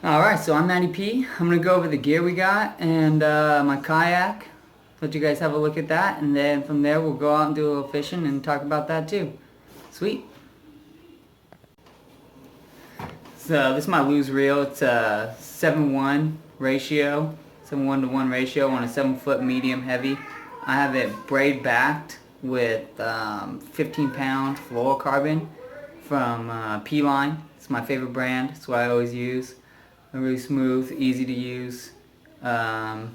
Alright, so I'm Matty P. I'm going to go over the gear we got and my kayak. Let you guys have a look at that, and then from there we'll go out and do a little fishing and talk about that too. Sweet. So this is my lose reel. It's a 7-1 ratio, 7-1 to 1 ratio on a 7-foot medium heavy. I have it braid backed with 15-pound fluorocarbon from P-Line. It's my favorite brand. It's what I always use. Really smooth, easy to use. Yeah,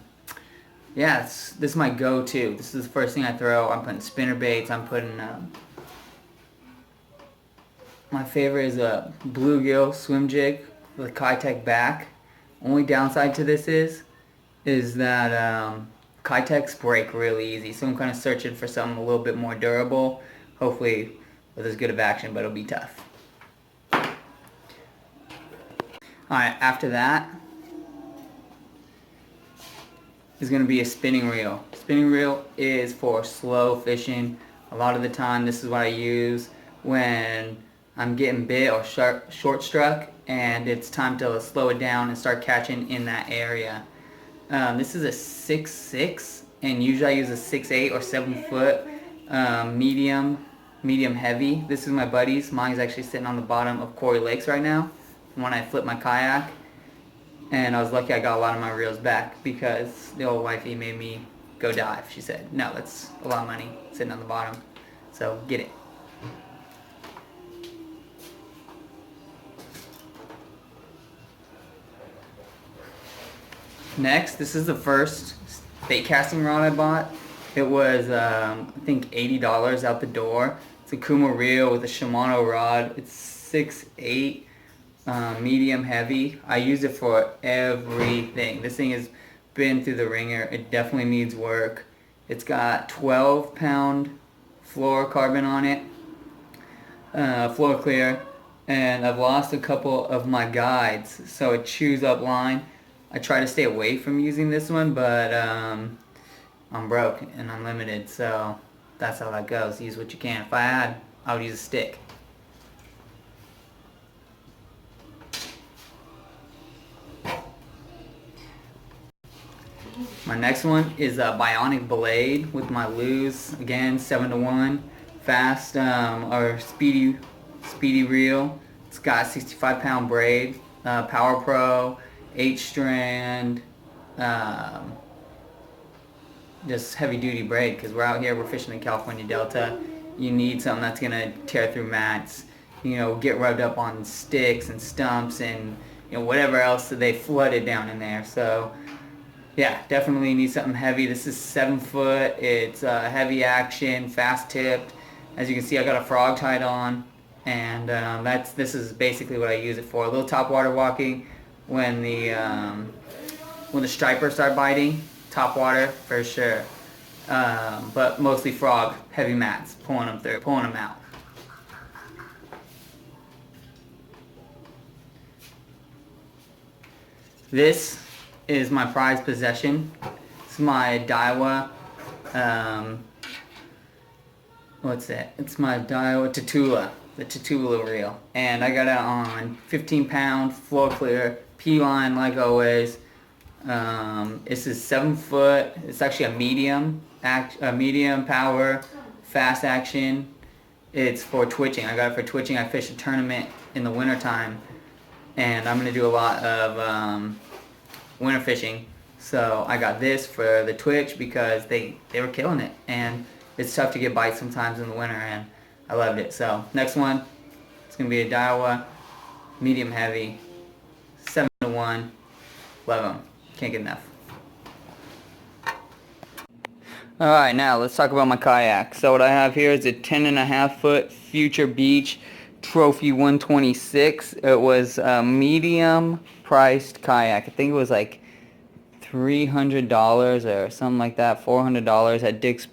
this is my go-to. This is the first thing I throw. I'm putting spinner baits. I'm putting my favorite is a bluegill swim jig with a Kayak back. Only downside to this is that Kayaks break really easy. So I'm kind of searching for something a little bit more durable. Hopefully with as good of action, but it'll be tough. Alright, after that is going to be a spinning reel. Spinning reel is for slow fishing. A lot of the time this is what I use when I'm getting bit or short struck and it's time to slow it down and start catching in that area. This is a 6'6", and usually I use a 6'8" or 7-foot medium heavy. This is my buddy's. Mine's actually sitting on the bottom of Quarry Lakes right now when I flipped my kayak, and I was lucky I got a lot of my reels back because the old wifey made me go dive. She said, no, that's a lot of money sitting on the bottom, so get it. Next, this is the first bait casting rod I bought. It was, I think, $80 out the door. It's a Kuma reel with a Shimano rod. It's 6'8", medium heavy. I use it for everything. This thing has been through the ringer. It definitely needs work. It's got 12-pound fluorocarbon on it, floor clear, and I've lost a couple of my guides, so it chews up line. I try to stay away from using this one, but I'm broke and I'm limited, so that's how that goes. Use what you can. If I had, I would use a stick. My next one is a bionic blade with my lose. Again, 7-1, fast or speedy reel. It's got a 65-pound braid, Power Pro, 8-strand, just heavy duty braid, because we're out here, we're fishing in California Delta. You need something that's gonna tear through mats, get rubbed up on sticks and stumps and whatever else that they flooded down in there. So yeah, definitely need something heavy. This is 7 foot. It's heavy action, fast tipped. As you can see, I got a frog tied on, and this is basically what I use it for. A little top water walking when the stripers start biting. Top water for sure, but mostly frog, heavy mats, pulling them out. This is my prized possession. It's my Daiwa, what's that? It's my Daiwa Tatula, the Tatula reel. And I got it on 15-pound, floor clear, P-line like always. This is 7 foot. It's actually a medium power, fast action. It's for twitching. I got it for twitching. I fished a tournament in the wintertime, and I'm going to do a lot of winter fishing. So I got this for the twitch because they were killing it, and it's tough to get bites sometimes in the winter, and I loved it. So next one, it's going to be a Daiwa medium heavy, 7-1. Love them. Can't get enough. Alright, now let's talk about my kayak. So what I have here is a 10.5 foot Future Beach Trophy 126. It was a medium priced kayak. I think it was like $300 or something like that, $400 at Dick's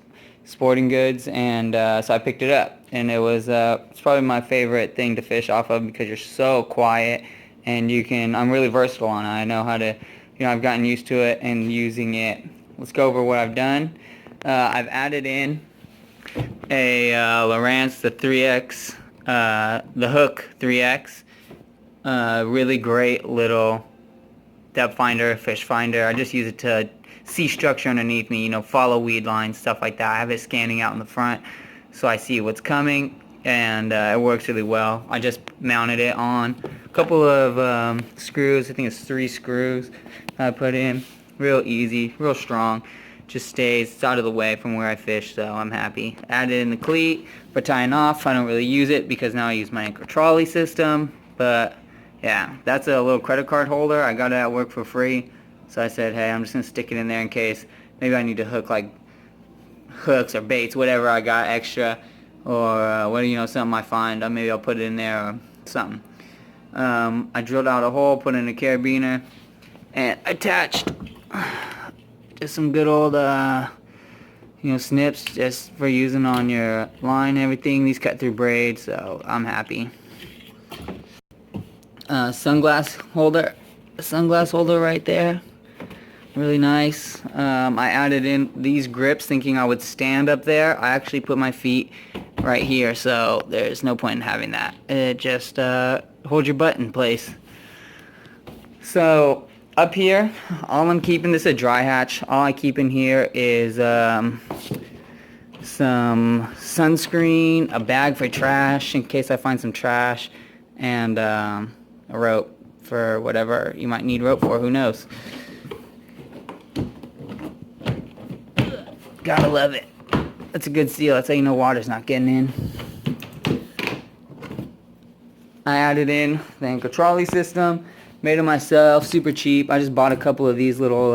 Sporting Goods, and so I picked it up, and it's probably my favorite thing to fish off of because you're so quiet, and I'm really versatile on it. I know how to, I've gotten used to it and using it. Let's go over what I've done. I've added in a Lowrance, the 3X, the Hook 3X. Really great little depth finder, fish finder. I just use it to see structure underneath me, follow weed lines, stuff like that. I have it scanning out in the front, so I see what's coming, and it works really well. I just mounted it on a couple of screws. I think it's 3 screws I put in. Real easy, real strong. Just stays, it's out of the way from where I fish, so I'm happy. Added in the cleat for tying off. I don't really use it because now I use my anchor trolley system, but yeah, that's a little credit card holder. I got it at work for free, so I said, hey, I'm just gonna stick it in there in case maybe I need to hook like hooks or baits, whatever I got extra, or something I find. Maybe I'll put it in there or something. I drilled out a hole, put in a carabiner, and attached just some good old snips just for using on your line and everything. These cut through braids, so I'm happy. Sunglass holder right there, really nice. I added in these grips thinking I would stand up there. I actually put my feet right here, so there's no point in having that. It just holds your butt in place. So up here, all I'm keeping, this is a dry hatch. All I keep in here is some sunscreen, a bag for trash in case I find some trash, and a rope for whatever you might need rope for, who knows. Gotta love it. That's a good seal. That's how you know water's not getting in. I added in the anchor trolley system. Made it myself, super cheap. I just bought a couple of these little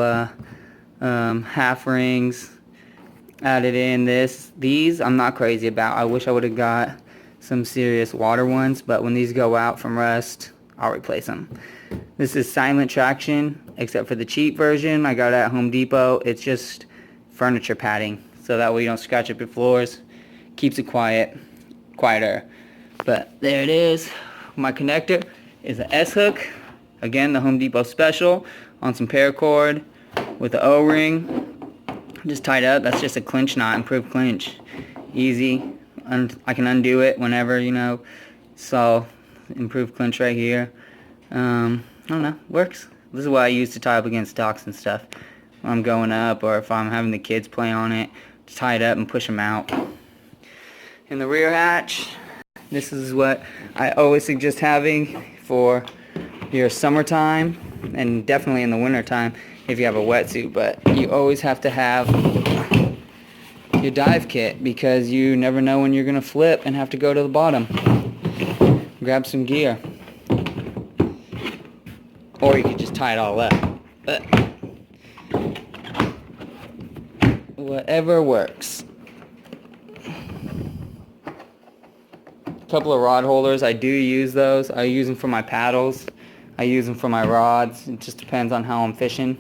half rings. Added in these I'm not crazy about. I wish I would have got some serious water ones, but when these go out from rust, I'll replace them. This is silent traction, except for the cheap version. I got it at Home Depot. It's just furniture padding, so that way you don't scratch up your floors. Keeps it quieter. But there it is. My connector is an S-hook. Again, the Home Depot special on some paracord with the O-ring. Just tied up. That's just a clinch knot, improved clinch. Easy. I can undo it whenever, So, improved clinch right here. I don't know. Works. This is what I use to tie up against docks and stuff. When I'm going up or if I'm having the kids play on it. Just tie it up and push them out. In the rear hatch, this is what I always suggest having for your summertime, and definitely in the wintertime if you have a wetsuit, but you always have to have your dive kit because you never know when you're going to flip and have to go to the bottom. Grab some gear. Or you could just tie it all up. But whatever works. A couple of rod holders. I do use those. I use them for my paddles. I use them for my rods. It just depends on how I'm fishing.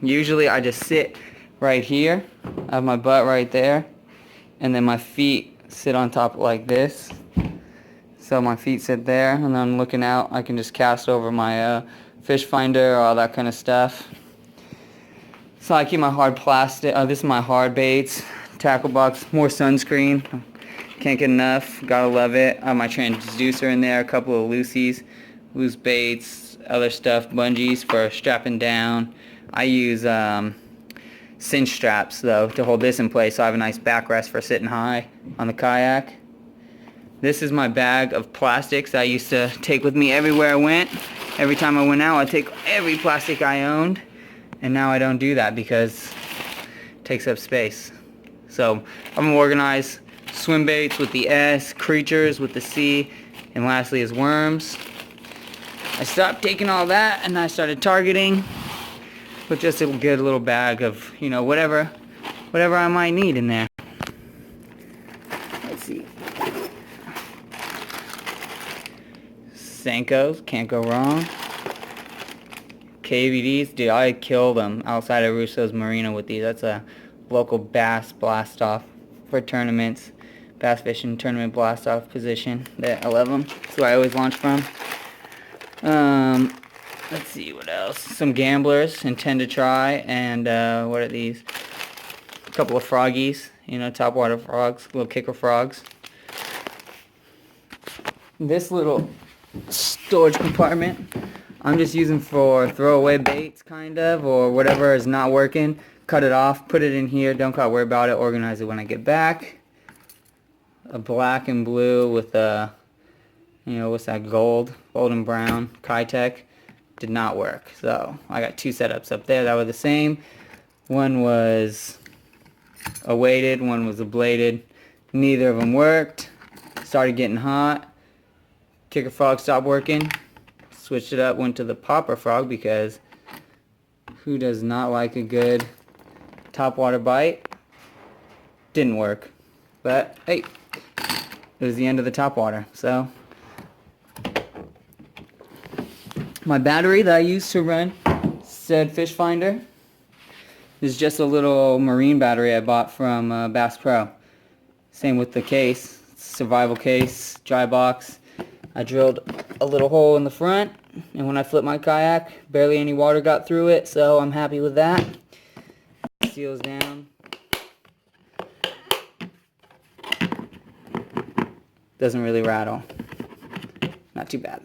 Usually I just sit right here. I have my butt right there. And then my feet sit on top like this. So my feet sit there and I'm looking out. I can just cast over my fish finder, all that kind of stuff. So I keep my hard plastic. This is my hard baits. Tackle box. More sunscreen. Can't get enough. Gotta love it. I have my transducer in there. A couple of loosies. Loose baits, other stuff, bungees for strapping down. I use cinch straps though to hold this in place, so I have a nice backrest for sitting high on the kayak. This is my bag of plastics I used to take with me everywhere I went. Every time I went out, I'd take every plastic I owned, and now I don't do that because it takes up space. So I'm organized. Swim baits with the S, creatures with the C, and lastly is worms. I stopped taking all that and I started targeting with just a good little bag of, whatever I might need in there. Let's see. Senkos, can't go wrong. KVDs, dude, I kill them outside of Russo's Marina with these. That's a local bass blast off for tournaments. Bass fishing tournament blast off position. I love them. That's where I always launch from. Let's see what else. Some gamblers, intend to try, and what are these? A couple of froggies, topwater frogs, little kicker frogs. This little storage compartment, I'm just using for throwaway baits, kind of, or whatever is not working. Cut it off, put it in here, don't gotta worry about it, organize it when I get back. A black and blue with a, what's that, gold and brown, Kayak, did not work. So I got two setups up there that were the same. One was a weighted, one was a bladed. Neither of them worked. Started getting hot. Kicker frog stopped working. Switched it up, went to the popper frog because who does not like a good topwater bite? Didn't work. But hey, it was the end of the topwater. So my battery that I used to run said fish finder is just a little marine battery I bought from Bass Pro. Same with the case, survival case, dry box. I drilled a little hole in the front, and when I flipped my kayak, barely any water got through it, so I'm happy with that. Seals down. Doesn't really rattle. Not too bad.